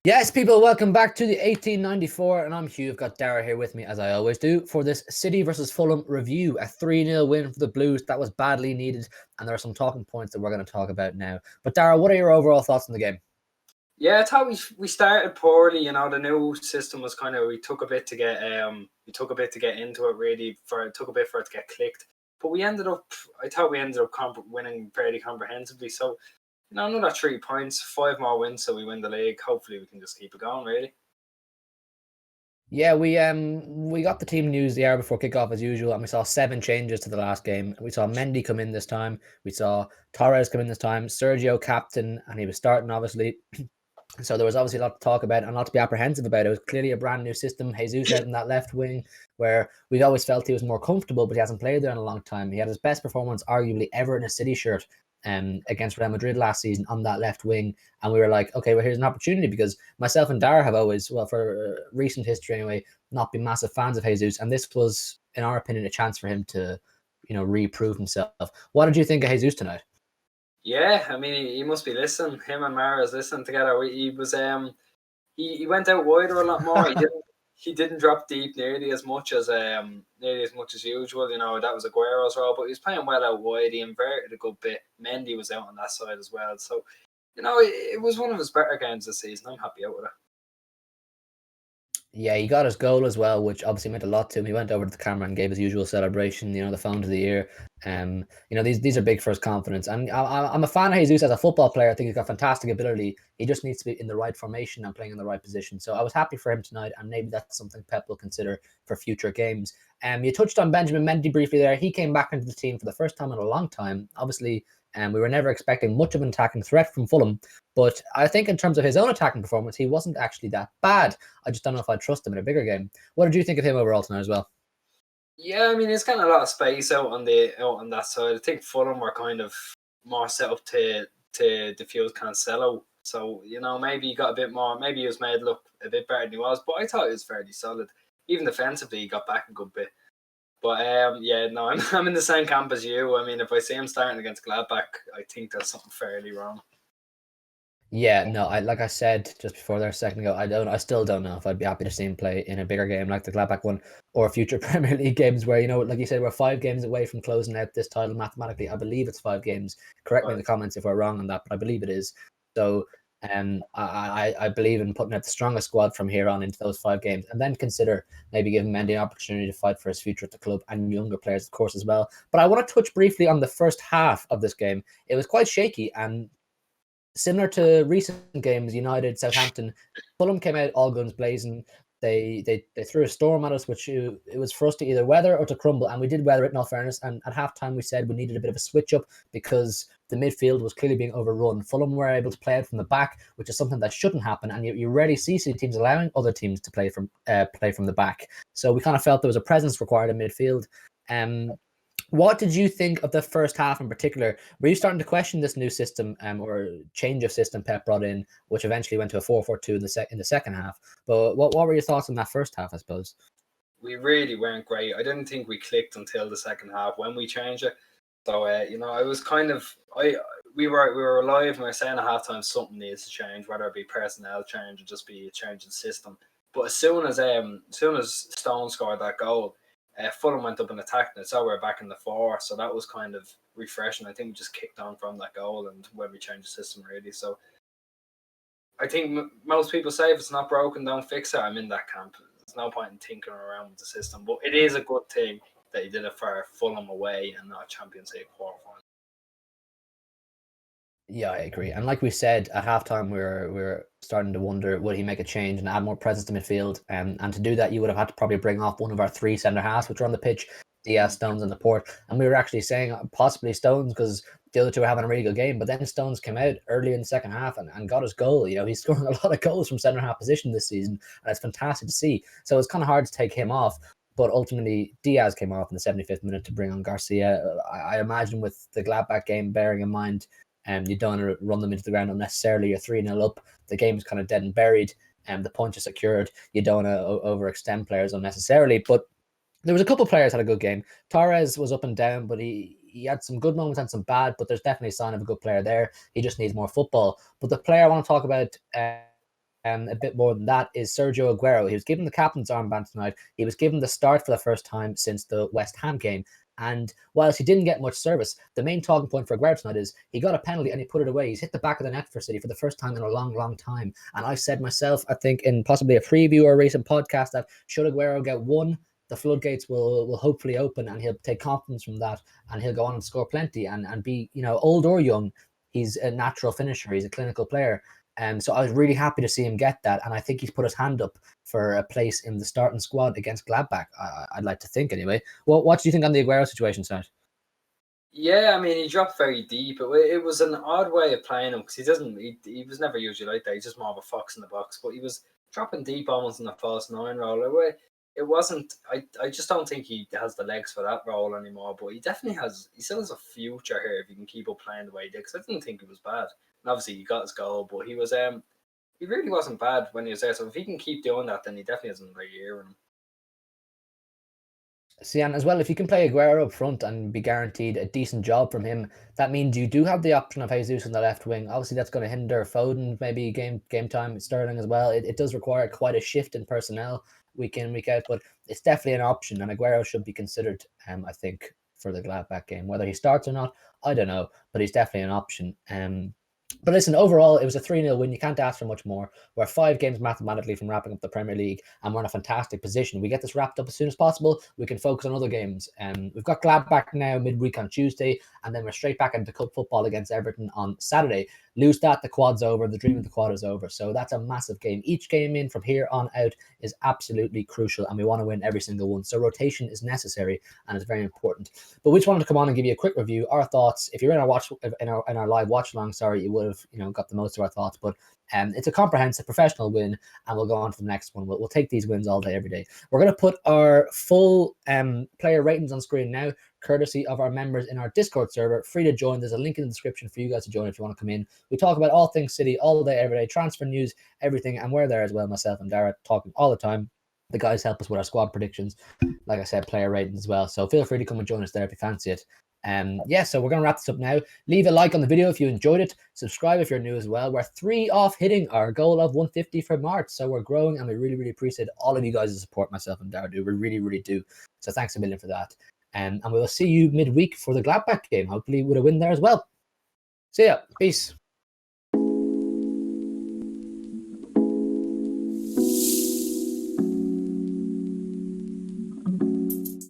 Yes, people, welcome back to the 1894, and I'm Hugh. I've got Dara here with me, as I always do, for this City versus Fulham review. A 3-0 win for the Blues. That was badly needed, and there are some talking points that we're going to talk about now. But Dara, what are your overall thoughts on the game? Yeah, I thought we started poorly. The new system was kind of we took a bit to get into it. Really, it took a bit for it to get clicked. But we ended up. I thought we ended up winning fairly comprehensively. So another 3 points, 5 more wins, so we win the league. Hopefully, we can just keep it going. Really. Yeah, we got the team news the hour before kickoff as usual, and we saw 7 changes to the last game. We saw Mendy come in this time. We saw Torres come in this time. Sergio captain, and he was starting obviously. So there was obviously a lot to talk about and a lot to be apprehensive about. It was clearly a brand new system. Jesus out in that left wing, where we'd always felt he was more comfortable, but he hasn't played there in a long time. He had his best performance, arguably, ever in a City shirt against Real Madrid last season on that left wing. And we were like, okay, well, here's an opportunity, because myself and Dara have always, well, for recent history anyway, not been massive fans of Jesus. And this was, in our opinion, a chance for him to, reprove himself. What did you think of Jesus tonight? Yeah, I mean, he must be listening. Him and Mara's listening together. He was he went out wider a lot more. He didn't drop deep nearly as much as usual. That was Aguero's role, but he was playing well out wide. He inverted a good bit. Mendy was out on that side as well. So it was one of his better games this season. I'm happy out with it. Yeah, he got his goal as well, which obviously meant a lot to him. He went over to the camera and gave his usual celebration, the phone to the ear. These are big for his confidence. And I'm a fan of Jesus as a football player. I think he's got fantastic ability. He just needs to be in the right formation and playing in the right position. So I was happy for him tonight, and maybe that's something Pep will consider for future games. You touched on Benjamin Mendy briefly there. He came back into the team for the first time in a long time. Obviously, we were never expecting much of an attacking threat from Fulham. But I think in terms of his own attacking performance, he wasn't actually that bad. I just don't know if I'd trust him in a bigger game. What did you think of him overall tonight as well? Yeah, I mean, he's got a lot of space out on that side. I think Fulham were kind of more set up to defuse Cancelo. So maybe he got a bit more. Maybe he was made look a bit better than he was. But I thought he was fairly solid. Even defensively, he got back a good bit. But yeah, no, I'm in the same camp as you. I mean, if I see him starting against Gladbach, I think there's something fairly wrong. Yeah, no, like I said just before there a second ago, I still don't know if I'd be happy to see him play in a bigger game like the Gladbach one, or future Premier League games where, like you said, we're 5 games away from closing out this title mathematically. I believe it's 5 games. Correct me in the comments if we're wrong on that, but I believe it is. So I believe in putting out the strongest squad from here on into those 5 games, and then consider maybe giving Mendy an opportunity to fight for his future at the club, and younger players, of course, as well. But I want to touch briefly on the first half of this game. It was quite shaky, and similar to recent games, United, Southampton, Fulham came out all guns blazing. They threw a storm at us, which it was for us to either weather or to crumble, and we did weather it in all fairness. And at halftime, we said we needed a bit of a switch up because the midfield was clearly being overrun. Fulham were able to play out from the back, which is something that shouldn't happen, and you rarely see teams allowing other teams to play from the back. So we kind of felt there was a presence required in midfield. What did you think of the first half in particular? Were you starting to question this new system or change of system Pep brought in, which eventually went to a 4-4-2 in the second half? But what were your thoughts on that first half, I suppose? We really weren't great. I didn't think we clicked until the second half when we changed it. So I was kind of we were alive and we were saying at halftime something needs to change, whether it be personnel change or just be a change in system. But as soon as Stone scored that goal, Fulham went up and attacked it, so we're back in the four. So that was kind of refreshing. I think we just kicked on from that goal and when we changed the system really. So I think most people say if it's not broken, don't fix it. I'm in that camp. There's no point in tinkering around with the system, but it is a good thing that he did it for Fulham away and not Champions League quarterfinal. Yeah, I agree. And like we said at halftime, we were starting to wonder, would he make a change and add more presence to midfield? And to do that, you would have had to probably bring off one of our 3 centre halves, which are on the pitch, Diaz, Stones, and Laporte. And we were actually saying possibly Stones, because the other two were having a really good game. But then Stones came out early in the second half and got his goal. He's scoring a lot of goals from centre half position this season, and it's fantastic to see. So it's kind of hard to take him off. But ultimately, Diaz came off in the 75th minute to bring on Garcia. I imagine with the Gladbach game bearing in mind, you don't want to run them into the ground unnecessarily. You're 3-0 up. The game's kind of dead and buried, and the punch is secured. You don't want to overextend players unnecessarily. But there was a couple of players had a good game. Torres was up and down, but he had some good moments and some bad. But there's definitely a sign of a good player there. He just needs more football. But the player I want to talk about a bit more than that is Sergio Aguero. He was given the captain's armband tonight. He was given the start for the first time since the West Ham game. And whilst he didn't get much service, the main talking point for Aguero tonight is he got a penalty and he put it away. He's hit the back of the net for City for the first time in a long, long time. And I said myself, I think in possibly a preview or a recent podcast, that should Aguero get one, the floodgates will hopefully open and he'll take confidence from that and he'll go on and score plenty and be, old or young. He's a natural finisher. He's a clinical player. So I was really happy to see him get that. And I think he's put his hand up for a place in the starting squad against Gladbach. I'd like to think anyway. What do you think on the Aguero situation, Seth? Yeah, I mean, he dropped very deep. It was an odd way of playing him because he was never usually like that. He's just more of a fox in the box. But he was dropping deep almost in the false nine role. It wasn't. I just don't think he has the legs for that role anymore. But he definitely has. He still has a future here if he can keep up playing the way he did. Because I didn't think he was bad. And obviously he got his goal, but he was he really wasn't bad when he was there. So if he can keep doing that, then he definitely has another year in him. See, and as well, if you can play Aguero up front and be guaranteed a decent job from him, that means you do have the option of Jesus on the left wing. Obviously, that's going to hinder Foden, maybe game time, Sterling as well. It does require quite a shift in personnel week in, week out, but it's definitely an option, and Aguero should be considered, I think, for the Gladbach game. Whether he starts or not, I don't know, but he's definitely an option. But listen, overall, it was a 3-0 win. You can't ask for much more. We're 5 games mathematically from wrapping up the Premier League, and we're in a fantastic position. We get this wrapped up as soon as possible. We can focus on other games. We've got Gladbach now midweek on Tuesday, and then we're straight back into cup football against Everton on Saturday. Lose that, the quad's over. The dream of the quad is over. So that's a massive game. Each game in from here on out is absolutely crucial, and we want to win every single one. So rotation is necessary, and it's very important. But we just wanted to come on and give you a quick review, our thoughts. If you're in our live watch along, you would have got the most of our thoughts. But it's a comprehensive professional win, and we'll go on to the next one. We'll take these wins all day, every day. We're going to put our full player ratings on screen now, courtesy of our members in our Discord server. Free to join. There's a link in the description for you guys to join if you want to come in. We talk about all things City all day, every day, transfer news, everything, and we're there as well, myself and Dara, talking all the time. The guys help us with our squad predictions, like I said, player ratings as well. So feel free to come and join us there if you fancy it. So we're going to wrap this up now. Leave a like on the video if you enjoyed it. Subscribe if you're new as well. We're 3 off hitting our goal of 150 for March. So we're growing, and we really, really appreciate all of you guys' support, myself and Dara do. We really, really do. So thanks a million for that. And we will see you midweek for the Gladbach game, hopefully with a win there as well. See ya. Peace.